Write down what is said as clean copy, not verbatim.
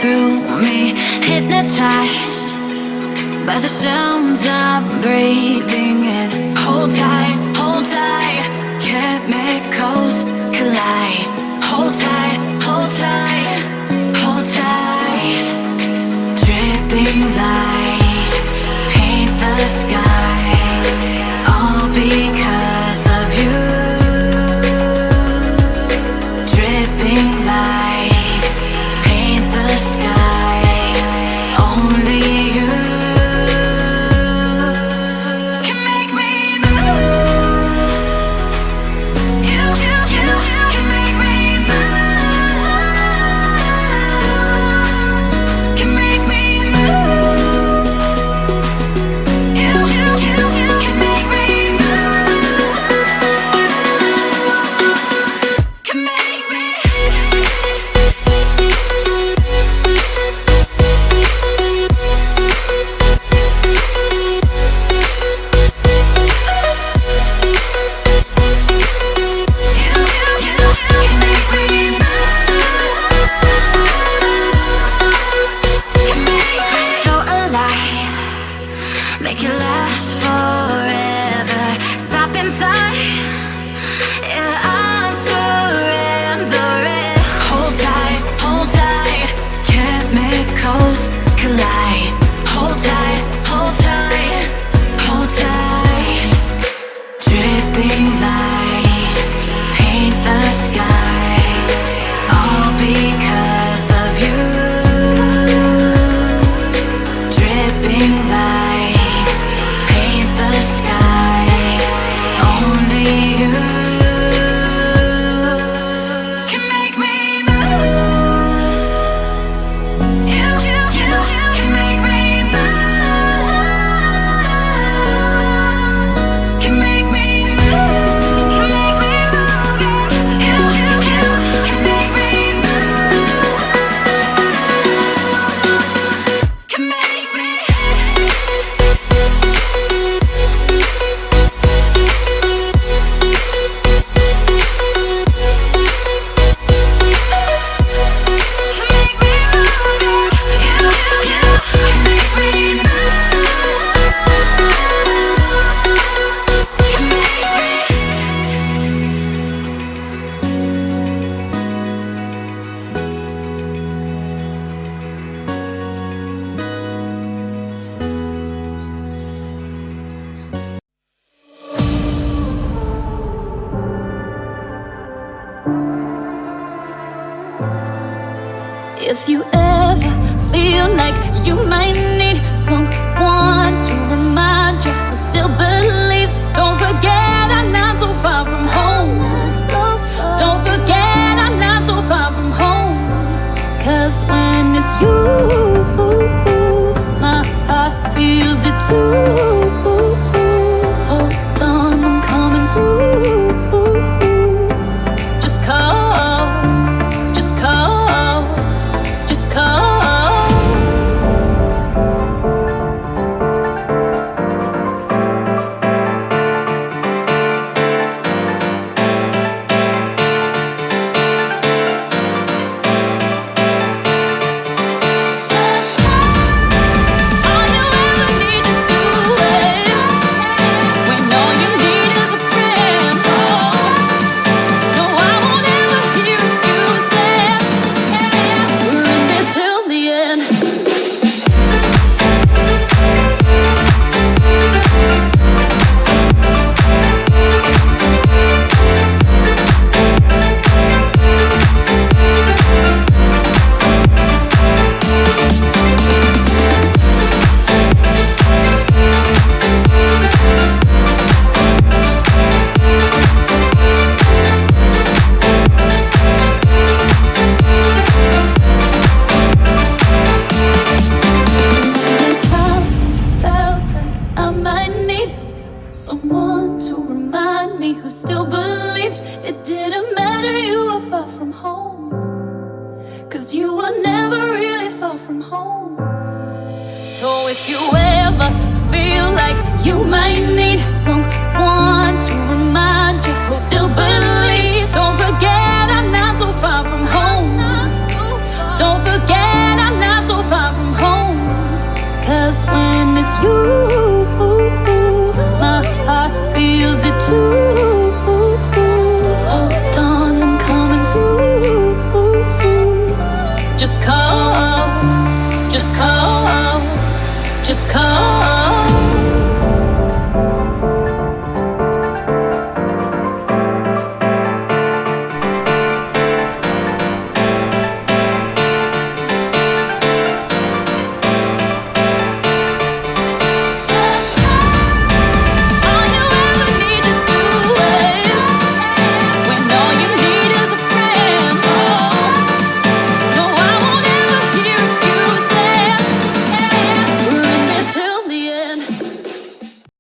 through me, hypnotized by the sounds I'm breathing in. Hold tight, chemicals collide. Hold tight, hold tight, hold tight. Dripping lights paint the skies, all because of you. Dripping lights paint the skies, only you can make me move. You can make me move. Can make me move. You can make me move. Can make me. So alive, make it last forever. Stop in time, yeah, I'm surrendering. Hold tight, chemicals collide. Hold tight, hold tight, hold tight. Dripping lights paint the skies, all because of you. Dripping lights paint the skies, only you can make me move. You can make me move. Can make me move. Can make me move. You can make me move. Can make me. If you ever feel like you might need someone to remind you who still believes, don't forget I'm not so far from home. Don't forget I'm not so far from home. 'Cause when it's you, my heart feels it too. Hold on, I'm coming through. Just call, just call, just call. All you ever need to do is, when all you need is a friend. No, I won't ever hear excuses. We're in this till the end. Sometimes I felt like I might need someone to remind me who still believed it didn't matter, you were far from home. 'Cause you were never really far from home. So if you ever feel like you might need